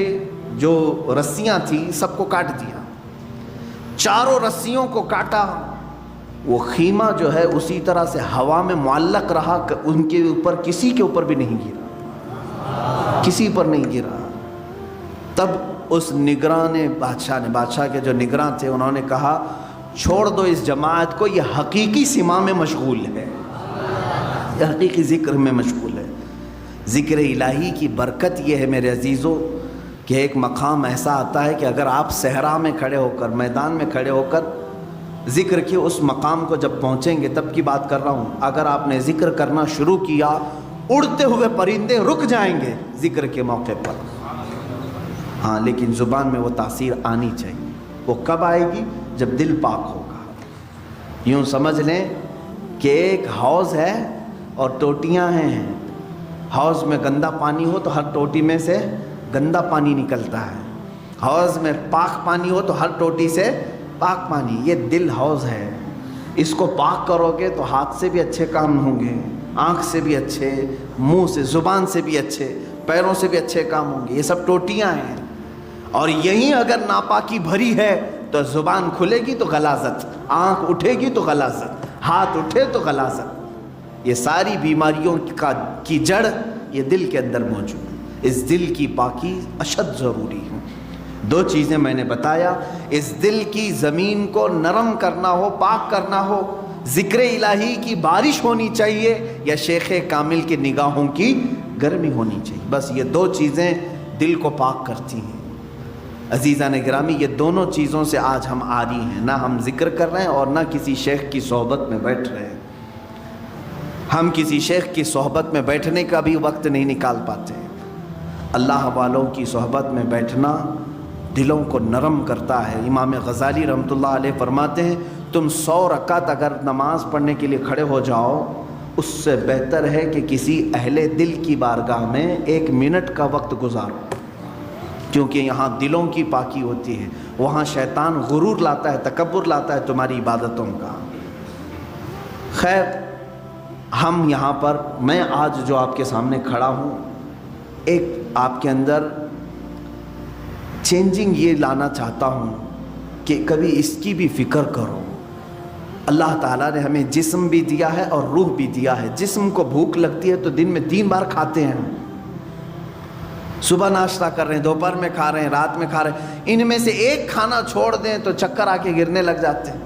S1: جو رسیاں تھیں سب کو کاٹ دیا، 4 رسیوں کو کاٹا۔ وہ خیمہ جو ہے اسی طرح سے ہوا میں معلق رہا، ان کے اوپر کسی کے اوپر بھی نہیں گرا، کسی پر نہیں گرا۔ تب اس نگراں نے بادشاہ کے جو نگراں تھے انہوں نے کہا چھوڑ دو اس جماعت کو، یہ حقیقی سماع میں مشغول ہے، یہ حقیقی ذکر میں مشغول ہے۔ ذکر الہی کی برکت یہ ہے میرے عزیزو کہ ایک مقام ایسا آتا ہے کہ اگر آپ صحرا میں کھڑے ہو کر، میدان میں کھڑے ہو کر ذکر کے اس مقام کو جب پہنچیں گے، تب کی بات کر رہا ہوں، اگر آپ نے ذکر کرنا شروع کیا، اڑتے ہوئے پرندے رک جائیں گے ذکر کے موقع پر۔ ہاں، لیکن زبان میں وہ تاثیر آنی چاہیے۔ وہ کب آئے گی؟ جب دل پاک ہوگا۔ یوں سمجھ لیں کہ ایک حوض ہے اور ٹوٹیاں ہیں، حوض میں گندا پانی ہو تو ہر ٹوٹی میں سے گندا پانی نکلتا ہے، حوض میں پاک پانی ہو تو ہر ٹوٹی سے پاک پانی۔ یہ دل حوض ہے، اس کو پاک کرو گے تو ہاتھ سے بھی اچھے کام ہوں گے، آنکھ سے بھی اچھے، منہ سے، زبان سے بھی اچھے، پیروں سے بھی اچھے کام ہوں گے۔ یہ سب ٹوٹیاں ہیں، اور یہیں اگر ناپاکی بھری ہے تو زبان کھلے گی تو غلاظت، آنکھ اٹھے گی تو غلاظت، ہاتھ اٹھے تو غلاظت۔ یہ ساری بیماریوں کی جڑ یہ دل کے اندر موجود ہے۔ اس دل کی پاکی اشد ضروری ہے۔ 2 چیزیں میں نے بتایا، اس دل کی زمین کو نرم کرنا ہو، پاک کرنا ہو، ذکر الہی کی بارش ہونی چاہیے، یا شیخ کامل کی نگاہوں کی گرمی ہونی چاہیے۔ بس یہ 2 چیزیں دل کو پاک کرتی ہیں۔ عزیزان گرامی، یہ دونوں چیزوں سے آج ہم عاری ہیں، نہ ہم ذکر کر رہے ہیں اور نہ کسی شیخ کی صحبت میں بیٹھ رہے ہیں۔ ہم کسی شیخ کی صحبت میں بیٹھنے کا بھی وقت نہیں نکال پاتے۔ اللہ والوں کی صحبت میں بیٹھنا دلوں کو نرم کرتا ہے۔ امام غزالی رحمۃ اللہ علیہ فرماتے ہیں، تم 100 رکعت اگر نماز پڑھنے کے لیے کھڑے ہو جاؤ، اس سے بہتر ہے کہ کسی اہل دل کی بارگاہ میں 1 منٹ کا وقت گزارو، کیونکہ یہاں دلوں کی پاکی ہوتی ہے۔ وہاں شیطان غرور لاتا ہے، تکبر لاتا ہے تمہاری عبادتوں کا۔ خیر، ہم یہاں پر، میں آج جو آپ کے سامنے کھڑا ہوں، ایک آپ کے اندر چینجنگ یہ لانا چاہتا ہوں کہ کبھی اس کی بھی فکر کرو۔ اللہ تعالیٰ نے ہمیں جسم بھی دیا ہے اور روح بھی دیا ہے۔ جسم کو بھوک لگتی ہے تو دن میں 3 بار کھاتے ہیں، صبح ناشتہ کر رہے ہیں، دوپہر میں کھا رہے ہیں، رات میں کھا رہے ہیں۔ ان میں سے ایک کھانا چھوڑ دیں تو چکر آ کے گرنے لگ جاتے ہیں۔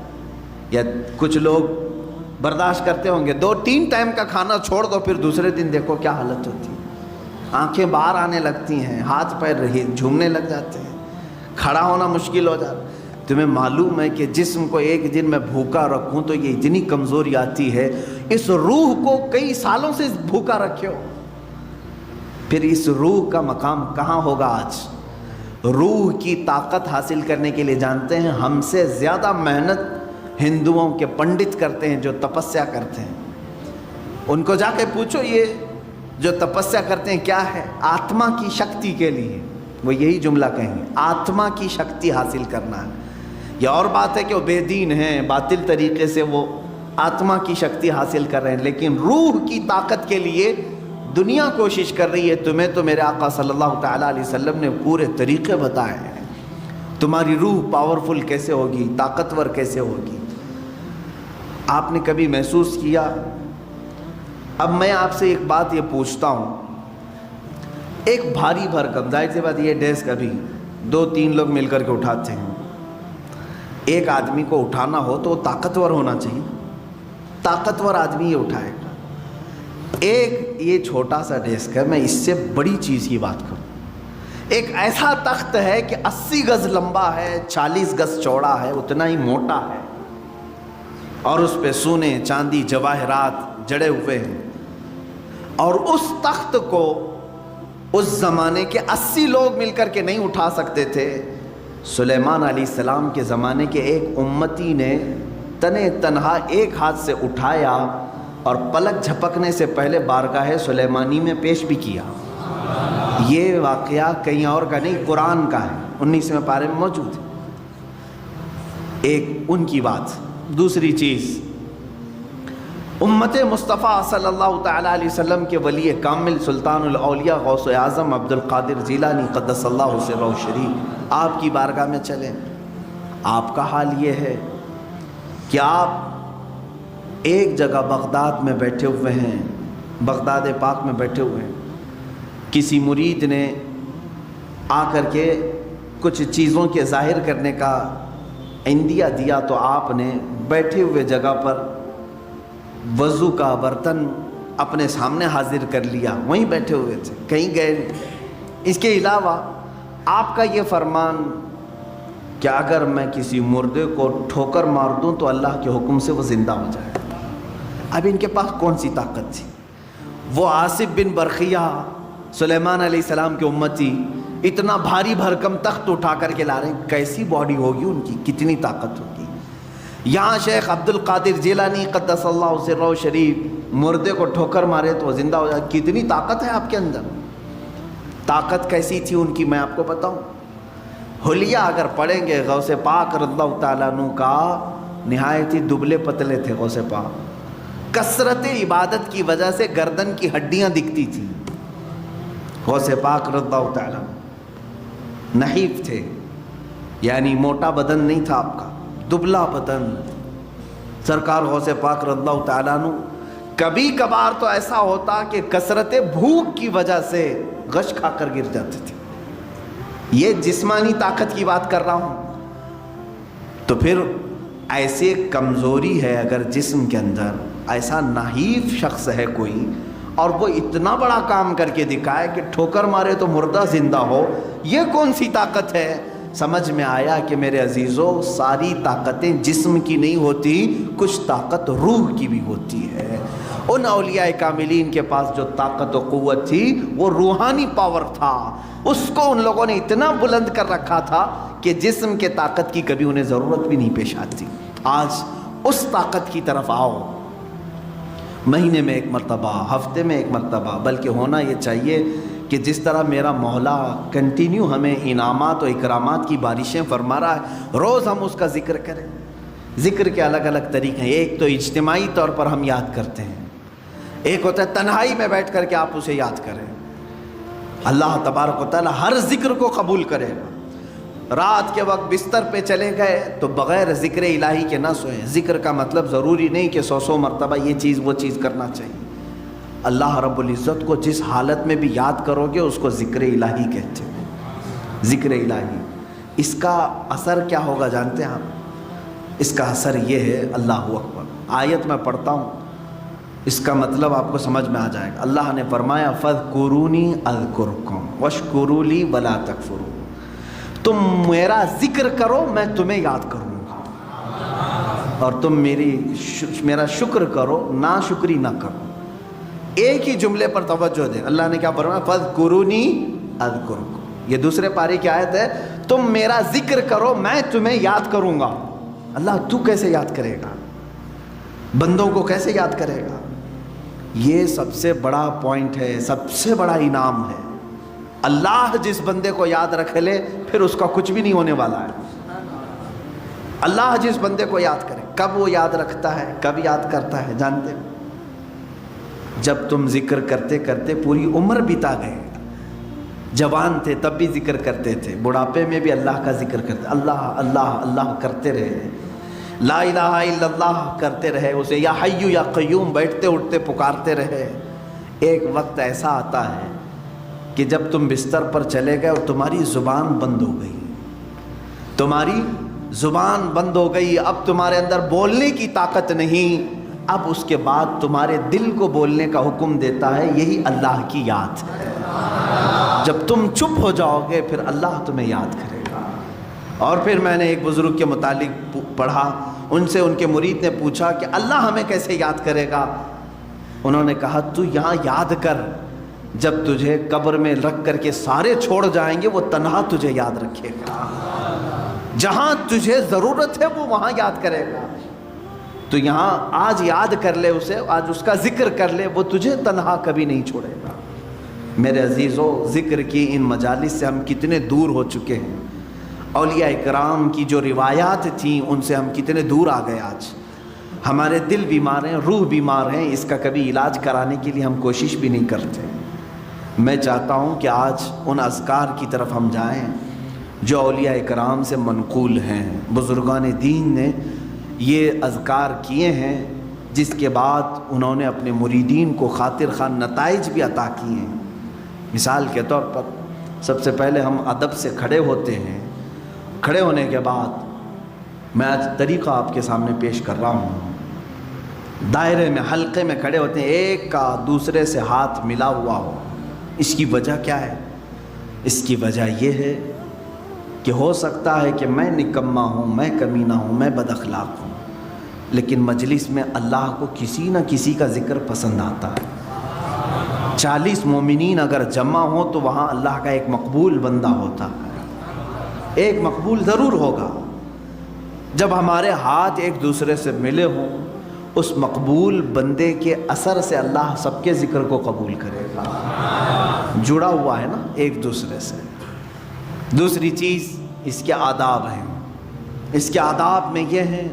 S1: یا کچھ لوگ برداشت کرتے ہوں گے، 2-3 ٹائم کا کھانا چھوڑ دو، پھر دوسرے دن دیکھو کیا حالت ہوتی ہے، آنکھیں باہر آنے لگتی ہیں، ہاتھ پیر جھومنے لگ جاتے ہیں، کھڑا ہونا مشکل ہو جاتا ہے۔ تمہیں معلوم ہے کہ جسم کو ایک دن میں بھوکا رکھوں تو یہ اتنی کمزوری آتی ہے، اس روح کو کئی سالوں سے بھوکا رکھے ہو، پھر اس روح کا مقام کہاں ہوگا آج؟ روح کی طاقت حاصل کرنے کے لیے جانتے ہیں ہم سے زیادہ محنت ہندوؤں کے پنڈت کرتے ہیں جو تپسیا کرتے ہیں۔ ان کو جا کے پوچھو یہ جو تپسیا کرتے ہیں کیا ہے؟ آتما کی شکتی کے لیے، وہ یہی جملہ کہیں گے، آتما کی شکتی حاصل کرنا ہے۔ یہ اور بات ہے کہ وہ بے دین ہیں، باطل طریقے سے وہ آتما کی شکتی حاصل کر رہے ہیں، لیکن روح کی طاقت کے لیے دنیا کوشش کر رہی ہے۔ تمہیں تو میرے آقا صلی اللہ تعالیٰ علیہ وسلم نے پورے طریقے بتائے ہیں، تمہاری روح پاورفل کیسے ہوگی، طاقتور کیسے ہوگی۔ آپ نے کبھی محسوس کیا؟ اب میں آپ سے ایک بات یہ پوچھتا ہوں، ایک بھاری بھرکم، ظاہر سی بات یہ ڈیسک ابھی 2-3 لوگ مل کر کے اٹھاتے ہیں، ایک آدمی کو اٹھانا ہو تو وہ طاقتور ہونا چاہیے، طاقتور آدمی یہ اٹھائے گا۔ ایک یہ چھوٹا سا ڈیسک ہے، میں اس سے بڑی چیز کی بات کروں، ایک ایسا تخت ہے کہ 80 گز لمبا ہے، 40 گز چوڑا ہے، اتنا ہی موٹا ہے، اور اس پہ سونے چاندی جواہرات جڑے ہوئے ہیں، اور اس تخت کو اس زمانے کے 80 لوگ مل کر کے نہیں اٹھا سکتے تھے۔ سلیمان علیہ السلام کے زمانے کے ایک امتی نے تنے تنہا ایک ہاتھ سے اٹھایا اور پلک جھپکنے سے پہلے بارگاہ سلیمانی میں پیش بھی کیا۔ یہ واقعہ کہیں اور کا نہیں، قرآن کا ہے، 19ویں پارے میں موجود ہے۔ ایک ان کی بات۔ دوسری چیز، امت مصطفیٰ صلی اللہ تعالیٰ علیہ وسلم کے ولی کامل سلطان الاولیاء غوث اعظم عبد القادر جیلانی قدس اللہ سرہ الشریف، آپ کی بارگاہ میں چلیں، آپ کا حال یہ ہے کہ آپ ایک جگہ بغداد میں بیٹھے ہوئے ہیں، بغداد پاک میں بیٹھے ہوئے ہیں، کسی مرید نے آ کر کے کچھ چیزوں کے ظاہر کرنے کا عندیہ دیا، تو آپ نے بیٹھے ہوئے جگہ پر وضو کا برتن اپنے سامنے حاضر کر لیا، وہیں بیٹھے ہوئے تھے، کہیں گئے نہیں۔ اس کے علاوہ آپ کا یہ فرمان کہ اگر میں کسی مردے کو ٹھوکر مار دوں تو اللہ کے حکم سے وہ زندہ ہو جائے۔ اب ان کے پاس کون سی طاقت تھی؟ وہ آصف بن برقیہ سلیمان علیہ السلام کے امتی اتنا بھاری بھرکم تخت اٹھا کر کے لا رہے ہیں، کیسی باڈی ہوگی ان کی، کتنی طاقت ہوگی۔ یہاں شیخ عبد القادر جیلانی قدس اللہ سرہ شریف مردے کو ٹھوکر مارے تو وہ زندہ ہو جائے، کتنی طاقت ہے آپ کے اندر۔ طاقت کیسی تھی ان کی میں آپ کو بتاؤں، حلیہ اگر پڑھیں گے غوث پاک رضی اللہ تعالیٰ عنہ کا، نہایت ہی دبلے پتلے تھے غوث پاک، کثرت عبادت کی وجہ سے گردن کی ہڈیاں دکھتی تھیں۔ غوث پاک رضی اللہ تعالیٰ نحیف تھے، یعنی موٹا بدن نہیں تھا آپ کا، دبلا بدن۔ سرکار غوث پاک رضی اللہ تعالیٰ عنہ کبھی کبھار تو ایسا ہوتا کہ کثرت بھوک کی وجہ سے غش کھا کر گر جاتے تھے۔ یہ جسمانی طاقت کی بات کر رہا ہوں، تو پھر ایسے کمزوری ہے اگر جسم کے اندر، ایسا نحیف شخص ہے کوئی اور وہ اتنا بڑا کام کر کے دکھائے کہ ٹھوکر مارے تو مردہ زندہ ہو، یہ کون سی طاقت ہے؟ سمجھ میں آیا کہ میرے عزیزوں ساری طاقتیں جسم کی نہیں ہوتی، کچھ طاقت روح کی بھی ہوتی ہے۔ ان اولیاء کاملین کے پاس جو طاقت و قوت تھی وہ روحانی پاور تھا، اس کو ان لوگوں نے اتنا بلند کر رکھا تھا کہ جسم کے طاقت کی کبھی انہیں ضرورت بھی نہیں پیش آتی۔ آج اس طاقت کی طرف آؤ، مہینے میں ایک مرتبہ، ہفتے میں ایک مرتبہ، بلکہ ہونا یہ چاہیے کہ جس طرح میرا مولا کنٹینیو ہمیں انعامات و اکرامات کی بارشیں فرما رہا ہے، روز ہم اس کا ذکر کریں۔ ذکر کے الگ الگ طریقے ہیں، ایک تو اجتماعی طور پر ہم یاد کرتے ہیں، ایک ہوتا ہے تنہائی میں بیٹھ کر کے آپ اسے یاد کریں۔ اللہ تبارک و تعالی ہر ذکر کو قبول کرے گا۔ رات کے وقت بستر پہ چلے گئے تو بغیر ذکر الہی کے نہ سوئیں۔ ذکر کا مطلب ضروری نہیں کہ 100 مرتبہ یہ چیز وہ چیز کرنا چاہیے۔ اللہ رب العزت کو جس حالت میں بھی یاد کرو گے اس کو ذکر الہی کہتے ہیں۔ ذکر الہی، اس کا اثر کیا ہوگا جانتے ہیں آپ؟ اس کا اثر یہ ہے، اللہ اکبر، آیت میں پڑھتا ہوں، اس کا مطلب آپ کو سمجھ میں آ جائے گا۔ اللہ نے فرمایا فَاذْكُرُونِي أَذْكُرْكُمْ وَاشْكُرُوا لِي وَلَا تَكْفُرُونَ، تم میرا ذکر کرو میں تمہیں یاد کروں گا، اور تم میرا شکر کرو، ناشکری نہ کرو۔ ایک ہی جملے پر توجہ دیں۔ اللہ نے کیا فرمایا؟ فَاذْكُرُونِي أَذْكُرْكُمْ۔ یہ دوسرے پارے کی آیت ہے، تم میرا ذکر کرو میں تمہیں یاد کروں گا۔ اللہ تو کیسے یاد کرے گا؟ بندوں کو کیسے یاد کرے گا؟ یہ سب سے بڑا پوائنٹ ہے، سب سے بڑا انعام ہے۔ اللہ جس بندے کو یاد رکھ لے پھر اس کا کچھ بھی نہیں ہونے والا ہے۔ اللہ جس بندے کو یاد کرے، کب وہ یاد رکھتا ہے، کب یاد کرتا ہے جانتے ہو؟ جب تم ذکر کرتے کرتے پوری عمر بتا گئے، جوان تھے تب بھی ذکر کرتے تھے، بڑھاپے میں بھی اللہ کا ذکر کرتے، اللہ اللہ اللہ کرتے رہے، لا الہ الا اللہ کرتے رہے، اسے یا حی یا قیوم بیٹھتے اٹھتے پکارتے رہے۔ ایک وقت ایسا آتا ہے کہ جب تم بستر پر چلے گئے اور تمہاری زبان بند ہو گئی، تمہاری زبان بند ہو گئی، اب تمہارے اندر بولنے کی طاقت نہیں، اب اس کے بعد تمہارے دل کو بولنے کا حکم دیتا ہے، یہی اللہ کی یاد ہے۔ جب تم چپ ہو جاؤ گے پھر اللہ تمہیں یاد کرے گا۔ اور پھر میں نے ایک بزرگ کے متعلق پڑھا، ان سے ان کے مرید نے پوچھا کہ اللہ ہمیں کیسے یاد کرے گا؟ انہوں نے کہا تو یہاں یاد کر، جب تجھے قبر میں رکھ کر کے سارے چھوڑ جائیں گے وہ تنہا تجھے یاد رکھے گا، جہاں تجھے ضرورت ہے وہ وہاں یاد کرے گا۔ تو یہاں آج یاد کر لے اسے، آج اس کا ذکر کر لے، وہ تجھے تنہا کبھی نہیں چھوڑے گا۔ میرے عزیزو، ذکر کی ان مجالس سے ہم کتنے دور ہو چکے ہیں، اولیاء اکرام کی جو روایات تھیں ان سے ہم کتنے دور آ گئے۔ آج ہمارے دل بیمار ہیں، روح بیمار ہیں، اس کا کبھی علاج کرانے کے لیے ہم کوشش بھی نہیں کرتے۔ میں چاہتا ہوں کہ آج ان اذکار کی طرف ہم جائیں جو اولیاء اکرام سے منقول ہیں۔ بزرگان دین نے یہ اذکار کیے ہیں جس کے بعد انہوں نے اپنے مریدین کو خاطر خواہ نتائج بھی عطا کیے ہیں۔ مثال کے طور پر سب سے پہلے ہم ادب سے کھڑے ہوتے ہیں، کھڑے ہونے کے بعد میں آج طریقہ آپ کے سامنے پیش کر رہا ہوں، دائرے میں حلقے میں کھڑے ہوتے ہیں، ایک کا دوسرے سے ہاتھ ملا ہوا ہو۔ اس کی وجہ کیا ہے؟ اس کی وجہ یہ ہے کہ ہو سکتا ہے کہ میں نکما ہوں، میں کمینہ ہوں، میں بد اخلاق ہوں، لیکن مجلس میں اللہ کو کسی نہ کسی کا ذکر پسند آتا ہے۔ 40 مومنین اگر جمع ہوں تو وہاں اللہ کا ایک مقبول بندہ ہوتا ہے، ایک مقبول ضرور ہوگا۔ جب ہمارے ہاتھ ایک دوسرے سے ملے ہوں اس مقبول بندے کے اثر سے اللہ سب کے ذکر کو قبول کرے گا، جڑا ہوا ہے نا ایک دوسرے سے۔ دوسری چیز اس کے آداب ہیں۔ اس کے آداب میں یہ ہے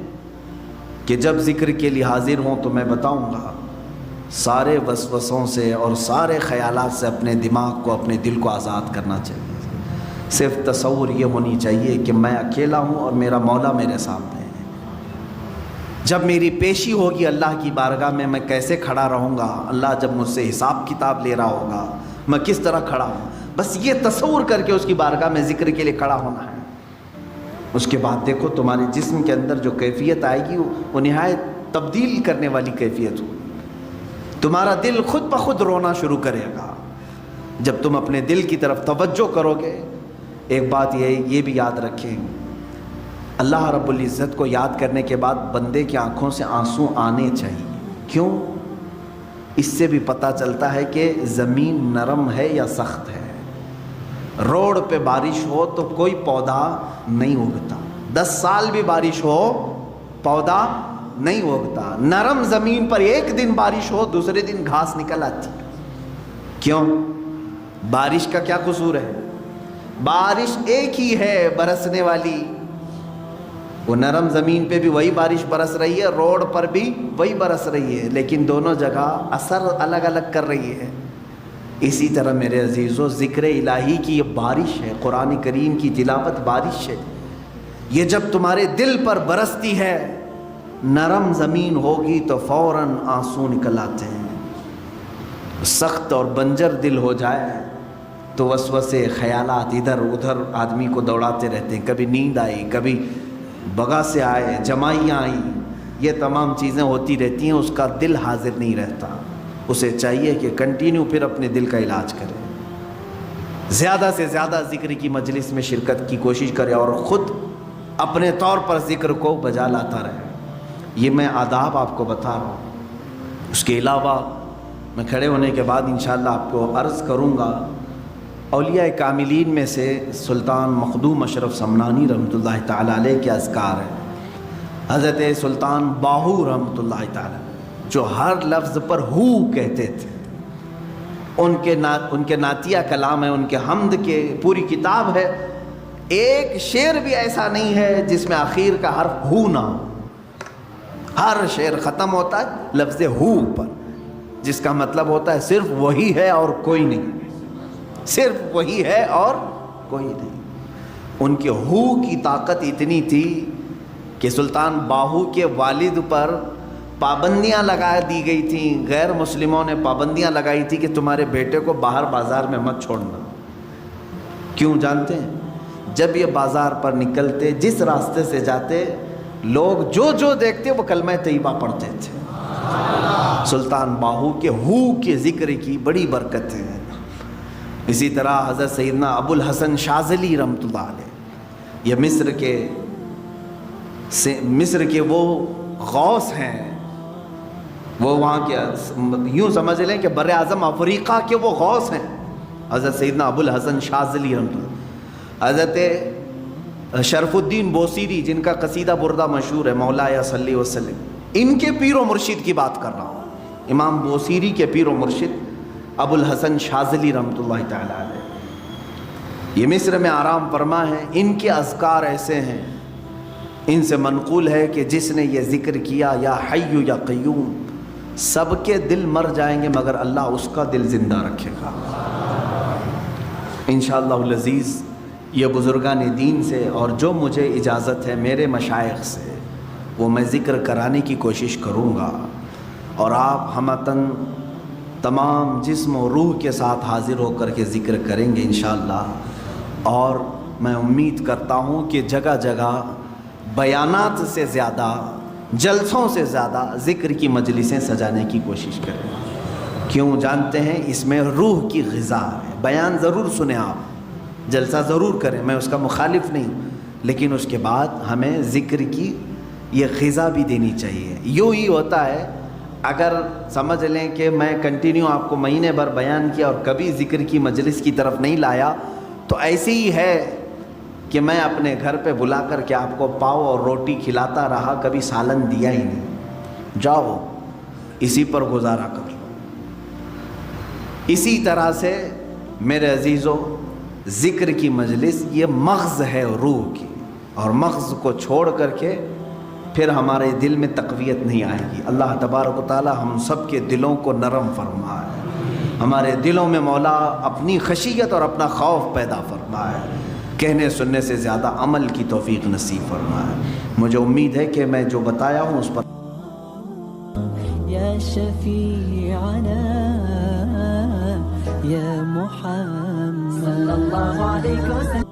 S1: کہ جب ذکر کے لیے حاضر ہوں تو میں بتاؤں گا، سارے وسوسوں سے اور سارے خیالات سے اپنے دماغ کو، اپنے دل کو آزاد کرنا چاہیے۔ صرف تصور یہ ہونی چاہیے کہ میں اکیلا ہوں اور میرا مولا میرے سامنے ہے۔ جب میری پیشی ہوگی اللہ کی بارگاہ میں کیسے کھڑا رہوں گا، اللہ جب مجھ سے حساب کتاب لے رہا ہوگا میں کس طرح کھڑا ہوں، بس یہ تصور کر کے اس کی بارگاہ میں ذکر کے لیے کھڑا ہونا ہے۔ اس کے بعد دیکھو تمہارے جسم کے اندر جو کیفیت آئے گی وہ نہایت تبدیل کرنے والی کیفیت ہوگی۔ تمہارا دل خود بخود رونا شروع کرے گا جب تم اپنے دل کی طرف توجہ کرو گے ایک بات یہ بھی یاد رکھیں، اللہ رب العزت کو یاد کرنے کے بعد بندے کی آنکھوں سے آنسو آنے چاہیے۔ کیوں؟ اس سے بھی پتہ چلتا ہے کہ زمین نرم ہے یا سخت ہے۔ روڈ پہ بارش ہو تو کوئی پودا نہیں اگتا، 10 سال بھی بارش ہو پودا نہیں اگتا۔ نرم زمین پر ایک دن بارش ہو دوسرے دن گھاس نکل آتی۔ کیوں؟ بارش کا کیا قصور ہے؟ بارش ایک ہی ہے برسنے والی، وہ نرم زمین پہ بھی وہی بارش برس رہی ہے، روڈ پر بھی وہی برس رہی ہے، لیکن دونوں جگہ اثر الگ الگ کر رہی ہے۔ اسی طرح میرے عزیزو، ذکر الہی کی یہ بارش ہے، قرآن کریم کی تلاوت بارش ہے۔ یہ جب تمہارے دل پر برستی ہے، نرم زمین ہوگی تو فوراً آنسو نکل آتے ہیں۔ سخت اور بنجر دل ہو جائے تو وسوسے خیالات ادھر ادھر آدمی کو دوڑاتے رہتے ہیں، کبھی نیند آئی، کبھی بغا سے آئے، جمائیاں آئیں، یہ تمام چیزیں ہوتی رہتی ہیں، اس کا دل حاضر نہیں رہتا۔ اسے چاہیے کہ کنٹینیو پھر اپنے دل کا علاج کرے، زیادہ سے زیادہ ذکر کی مجلس میں شرکت کی کوشش کرے اور خود اپنے طور پر ذکر کو بجا لاتا رہے۔ یہ میں آداب آپ کو بتا رہا ہوں۔ اس کے علاوہ میں کھڑے ہونے کے بعد انشاءاللہ آپ کو عرض کروں گا، اولیاء کاملین میں سے سلطان مخدوم اشرف سمنانی رحمۃ اللہ تعالیٰ علیہ کے اذکار ہیں۔ حضرت سلطان باہو رحمۃ اللہ تعالیٰ جو ہر لفظ پر ہو کہتے تھے، ان کے نعتیہ کلام ہے، ان کے حمد کے پوری کتاب ہے، ایک شعر بھی ایسا نہیں ہے جس میں آخر کا حرف ہو نہ ہو۔ ہر شعر ختم ہوتا ہے لفظ ہو پر، جس کا مطلب ہوتا ہے صرف وہی ہے اور کوئی نہیں، صرف وہی ہے اور کوئی نہیں۔ ان کے ہو کی طاقت اتنی تھی کہ سلطان باہو کے والد پر پابندیاں لگا دی گئی تھیں، غیر مسلموں نے پابندیاں لگائی تھی کہ تمہارے بیٹے کو باہر بازار میں مت چھوڑنا۔ کیوں جانتے ہیں؟ جب یہ بازار پر نکلتے، جس راستے سے جاتے، لوگ جو دیکھتے وہ کلمہ طیبہ پڑھتے تھے۔ سلطان باہو کے ہو کے ذکر کی بڑی برکت ہے۔ اسی طرح حضرت سیدنا ابو الحسن شاذلی رحمۃ اللہ علیہ، یہ مصر کے وہ غوث ہیں، وہ وہاں کے یوں سمجھ لیں کہ بر اعظم افریقہ کے وہ غوث ہیں، حضرت سیدنا ابو الحسن شاذلی رحمۃ اللہ۔ حضرت شرف الدین بوصیری جن کا قصیدہ بردہ مشہور ہے، مولایا صلی وسلم، ان کے پیر و مرشد کی بات کر رہا ہوں، امام بوصیری کے پیر و مرشد ابو الحسن شاذلی رحمۃ اللہ تعالیٰ علیہ، یہ مصر میں آرام فرما ہے۔ ان کے اذکار ایسے ہیں، ان سے منقول ہے کہ جس نے یہ ذکر کیا یا حی یا قیوم، سب کے دل مر جائیں گے مگر اللہ اس کا دل زندہ رکھے گا انشاءاللہ العزیز۔ یہ بزرگان دین سے اور جو مجھے اجازت ہے میرے مشائخ سے، وہ میں ذکر کرانے کی کوشش کروں گا، اور آپ ہمتاً تمام جسم و روح کے ساتھ حاضر ہو کر کے ذکر کریں گے انشاءاللہ۔ اور میں امید کرتا ہوں کہ جگہ جگہ بیانات سے زیادہ، جلسوں سے زیادہ ذکر کی مجلسیں سجانے کی کوشش کریں۔ کیوں جانتے ہیں؟ اس میں روح کی غذا ہے۔ بیان ضرور سنیں آپ، جلسہ ضرور کریں، میں اس کا مخالف نہیں، لیکن اس کے بعد ہمیں ذکر کی یہ غذا بھی دینی چاہیے۔ یوں ہی ہوتا ہے، اگر سمجھ لیں کہ میں کنٹینیو آپ کو مہینے بھر بیان کیا اور کبھی ذکر کی مجلس کی طرف نہیں لایا، تو ایسے ہی ہے کہ میں اپنے گھر پہ بلا کر کے آپ کو پاؤ اور روٹی کھلاتا رہا، کبھی سالن دیا ہی نہیں، جاؤ اسی پر گزارا کر لو۔ اسی طرح سے میرے عزیزو، ذکر کی مجلس یہ مغز ہے روح کی، اور مغز کو چھوڑ کر کے پھر ہمارے دل میں تقویت نہیں آئے گی۔ اللہ تبارک و تعالی ہم سب کے دلوں کو نرم فرمائے، ہمارے دلوں میں مولا اپنی خشیت اور اپنا خوف پیدا فرمائے، کہنے سننے سے زیادہ عمل کی توفیق نصیب فرمائے۔ مجھے امید ہے کہ میں جو بتایا ہوں اس پر
S2: یا شفیعنا یا محمد صلی اللہ علیہ وسلم